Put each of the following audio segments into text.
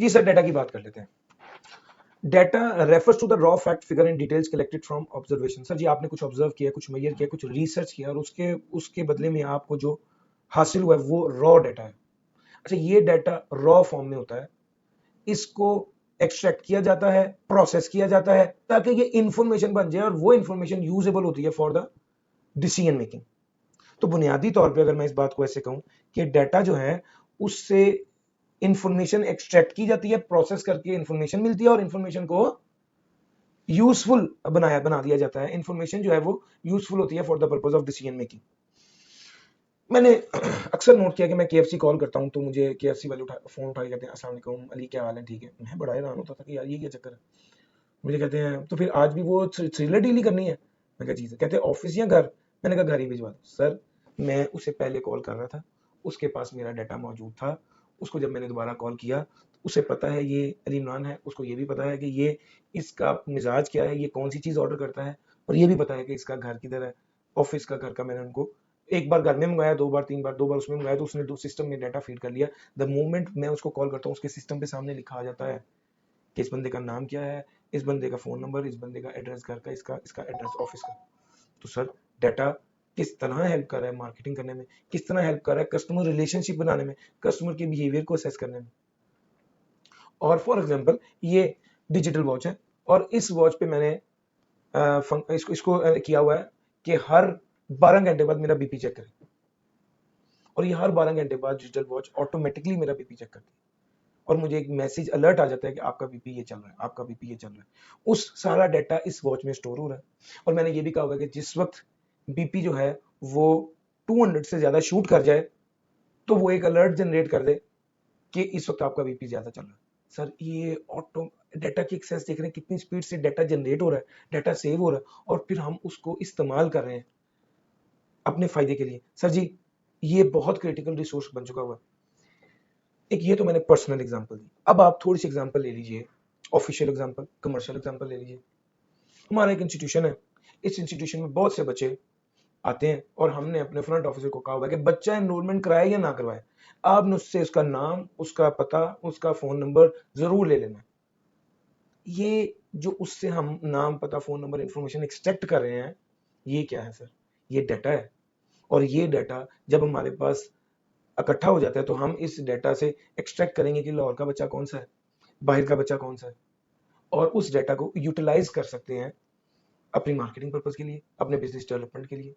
जी sir, data की बात कर लेते हैं। Data refers to the raw fact figure and details collected from observation. Sir ji, आपने कुछ ऑब्जर्व किया, कुछ मेजर किया, कुछ रिसर्च किया और उसके उसके बदले में आपको जो हासिल हुआ है वो रॉ डाटा है। अच्छा, ये डाटा रॉ फॉर्म में होता है, इसको एक्सट्रैक्ट किया जाता है, प्रोसेस किया जाता है ताकि ये इंफॉर्मेशन बन जाए और वो इंफॉर्मेशन यूजेबल होती है फॉर द डिसीजन मेकिंग। तो बुनियादी तौर पे अगर मैं इस बात को ऐसे कहूं कि डाटा जो है उससे इंफॉर्मेशन एक्सट्रैक्ट की जाती है, प्रोसेस करके इंफॉर्मेशन मिलती है और इंफॉर्मेशन को यूजफुल बना दिया जाता है। इंफॉर्मेशन जो है वो यूजफुल होती है for the purpose of decision making. मैंने अक्सर नोट किया कि मैं केएफसी कॉल करता हूं तो मुझे केएफसी वाले फोन उठा के कहते हैं अस्सलाम वालेकुम अली, क्या हाल है, ठीक है। मैं बड़ा हैरान होता था कि यार ये क्या चक्कर है। मुझे कहते हैं तो फिर आज भी वो थ्रिलर डील ही करनी है। मैं क्या चीज़ है, कहते हैं ऑफिस या घर। मैंने कहा घर ही भिजवा दो। सर, मैं उसे पहले कॉल कर रहा था, उसके पास मेरा डाटा मौजूद था, उसको जब मैंने दोबारा कॉल किया उसे पता है ये अली इमरान है, उसको ये भी पता है कि ये इसका मिजाज क्या है, ये कौन सी चीज़ ऑर्डर करता है, और ये भी पता है कि इसका घर किधर है, ऑफिस का घर का। मैंने उनको एक बार घर में मंगाया, दो बार तीन बार, दो बार उसमें मंगाया तो उसने दो सिस्टम में डाटा फीड कर लिया। द मोमेंट मैं उसको कॉल करता हूँ उसके सिस्टम पे सामने लिखा आ जाता है कि इस बंदे का नाम क्या है, इस बंदे का फोन नंबर, इस बंदे का एड्रेस घर का, इसका इसका एड्रेस ऑफिस का। तो सर, डाटा किस तरह हेल्प कर रहा है मार्केटिंग करने में, किस तरह हेल्प कर रहा है कस्टमर रिलेशनशिप बनाने में, कस्टमर के बिहेवियर को असेस करने में। और फॉर एग्जांपल ये डिजिटल वॉच है और इस वॉच पे मैंने इसको किया हुआ है कि हर 12 घंटे बाद मेरा बीपी चेक करे, और ये हर 12 घंटे बाद डिजिटल वॉच ऑटोमेटिकली मेरा बीपी चेक करती है और मुझे एक मैसेज अलर्ट आ जाता है कि आपका बीपी ये चल रहा है, आपका बीपी ये चल रहा है। उस सारा डाटा इस वॉच में स्टोर हो रहा है। और मैंने ये भी कहा हुआ है कि जिस वक्त बीपी जो है वो 200 से ज्यादा शूट कर जाए तो वो एक अलर्ट जनरेट कर दे कि इस वक्त आपका बीपी ज्यादा चल रहा है। सर, ये ऑटो डाटा की एक्सेस देख रहे हैं, कितनी स्पीड से डाटा जनरेट हो रहा है, डाटा सेव हो रहा है और फिर हम उसको इस्तेमाल कर रहे हैं अपने फायदे के लिए। सर जी, ये बहुत क्रिटिकल रिसोर्स बन चुका हुआ है। एक ये तो मैंने पर्सनल एग्जांपल दी, अब आप थोड़ी सी एग्जांपल ले लीजिए, ऑफिशियल एग्जांपल, कमर्शियल एग्जांपल ले लीजिए। हमारा एक इंस्टीट्यूशन है, इस इंस्टीट्यूशन में बहुत से बच्चे आते हैं और हमने अपने फ्रंट ऑफिसर को कहा हुआ है कि बच्चा एनरोलमेंट कराए या ना करवाए, आपने उससे उसका नाम, उसका पता, उसका फोन नंबर जरूर ले लेना है। ये जो उससे हम नाम, पता, फोन नंबर, इंफॉर्मेशन एक्सट्रैक्ट कर रहे हैं, ये क्या है सर? ये डाटा है। और ये डाटा जब हमारे पास इकट्ठा हो जाता है तो हम इस डाटा से एक्सट्रैक्ट करेंगे कि लाहौर का बच्चा कौन सा है, बाहर का बच्चा कौन सा है, और उस डाटा को यूटिलाइज कर सकते हैं अपनी मार्केटिंग पर्पज के लिए, अपने बिजनेस डेवलपमेंट के लिए।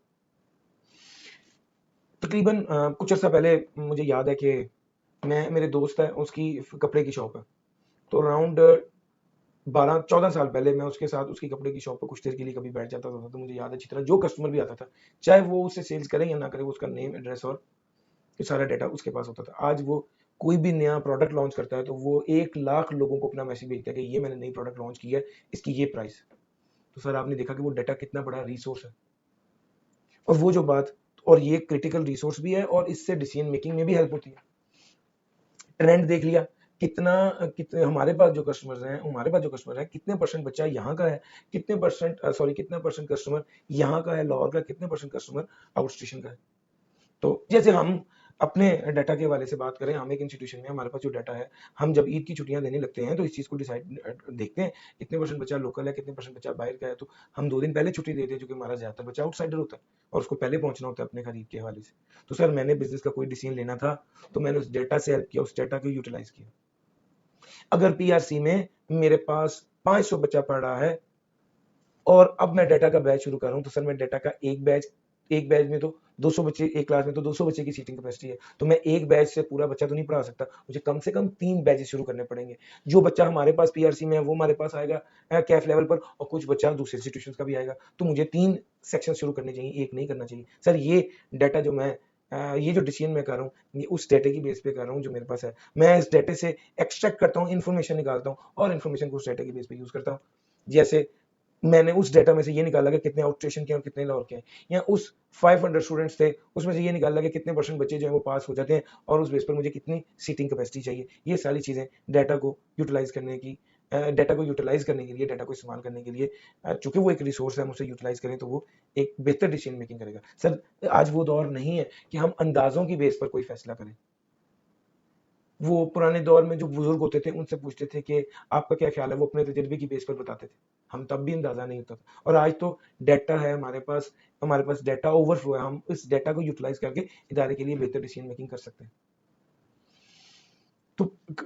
तकरीबन कुछ अर्सा पहले मुझे याद है कि मैं, मेरे दोस्त है, उसकी कपड़े की शॉप है, तो अराउंड 12-14 साल पहले मैं उसके साथ उसकी कपड़े की शॉप पर कुछ देर के लिए कभी बैठ जाता था। तो मुझे याद है अच्छी तरह, जो कस्टमर भी आता था, चाहे वो उससे सेल्स करे या ना करे, वो उसका नेम, एड्रेस और ये सारा डाटा उसके पास होता था। आज वो कोई भी नया प्रोडक्ट लॉन्च करता है तो वो 1 लाख लोगों को अपना मैसेज भेजता है कि ये मैंने नई प्रोडक्ट लॉन्च की है, इसकी ये प्राइस है। तो सर, आपने देखा कि वो डाटा कितना बड़ा रिसोर्स है। और वो जो बात, और ये क्रिटिकल रिसोर्स भी है और इससे डिसीजन मेकिंग में भी हेल्प होती है। ट्रेंड देख लिया, कितना कितने हमारे पास जो कस्टमर है, कितने परसेंट बच्चा यहाँ का है, कितने परसेंट सॉरी कितना परसेंट कस्टमर यहाँ का है लाहौर का, कितने परसेंट कस्टमर आउट स्टेशन का है। तो जैसे हम अपने डाटा के हवाले से बात करें, हम एक इंस्टीट्यूशन में, हमारे पास जो डाटा है, हम जब ईद की छुट्टियां देने लगते हैं तो इस चीज को डिसाइड देखते हैं कितने परसेंट बच्चा लोकल है, कितने परसेंट बच्चा बाहर का है। तो हम 2 दिन पहले छुट्टी देते हैं, क्योंकि हमारा ज्यादातर बच्चा आउटसाइडर होता है और उसको पहले पहुंचना होता है अपने खरीद के हवाले से। तो सर, मैंने बिजनेस का कोई डिसीजन लेना था तो मैंने उस डाटा से हेल्प किया, उस डाटा को यूटिलाइज किया। अगर पीआरसी में मेरे पास 500 बच्चा पढ़ रहा है और अब मैं डाटा का बैच शुरू कर रहा हूं, तो सर मैं डाटा का एक बैच में तो 200 बच्चे, एक क्लास में तो 200 बच्चे की सीटिंग कैपेसिटी है, तो मैं एक बैच से पूरा बच्चा तो नहीं पढ़ा सकता, मुझे कम से कम 3 बैचेस शुरू करने पड़ेंगे। जो बच्चा हमारे पास पीआरसी में है वो हमारे पास आएगा कैफ लेवल पर, और कुछ बच्चा दूसरे इंस्टीट्यूशन का भी आएगा। तो मुझे 3 सेक्शन शुरू करने चाहिए, एक नहीं करना चाहिए। सर, ये डाटा जो मैं ये जो डिसीजन मैं कर रहा हूँ, ये उस डाटा की बेस पे कर रहा हूँ जो मेरे पास है। मैं इस डाटा से एक्सट्रैक्ट करता हूँ, इन्फॉर्मेशन निकालता हूँ और इन्फॉर्मेशन को उस डाटा की बेस पे यूज करता हूँ। जैसे मैंने उस डाटा में से ये निकाला कि कितने आउट स्टेशन के और कितने लाहौर के हैं, या उस 500 स्टूडेंट्स थे उसमें से ये निकाला कि कितने परसेंट बच्चे जो है वो पास हो जाते हैं और उस बेस पर मुझे कितनी सीटिंग कैपेसिटी चाहिए। ये सारी चीजें डाटा को यूटिलाइज करने की डाटा को यूटिलाइज करने के लिए, डाटा को इस्तेमाल करने के लिए, चूंकि वो एक रिसोर्स है, हम उसे यूटिलाइज करें तो वो एक बेहतर डिसीजन मेकिंग करेगा। सर, आज वो दौर नहीं है कि हम अंदाजों की बेस पर कोई फैसला करें। वो पुराने दौर में जो बुजुर्ग होते थे उनसे पूछते थे कि आपका क्या ख्याल है, वो अपने तजर्बे की बेस पर बताते थे, हम तब भी अंदाजा नहीं होता था। और आज तो डाटा है हमारे पास डाटा ओवरफ्लो है, हम इस डाटा को यूटिलाइज करके इदारे के लिए बेहतर डिसीजन मेकिंग कर सकते हैं। तो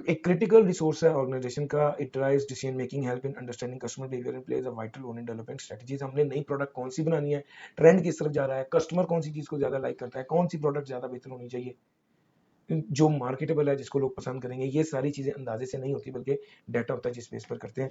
एक क्रिटिकल रिसोर्स है ऑर्गेनाइजेशन का, it drives decision making, help in understanding customer behaviour and plays a vital role in development strategies. हमने नई प्रोडक्ट कौन सी बनानी है, ट्रेंड किस तरफ जा रहा है, कस्टमर कौन सी चीज को ज्यादा लाइक करता है, कौन सी प्रोडक्ट ज्यादा बेहतर होनी चाहिए, जो मार्केटेबल है, जिसको लोग पसंद करेंगे, ये सारी चीजें अंदाजे से नहीं होती बल्कि डाटा होता है जिस बेस पर करते हैं।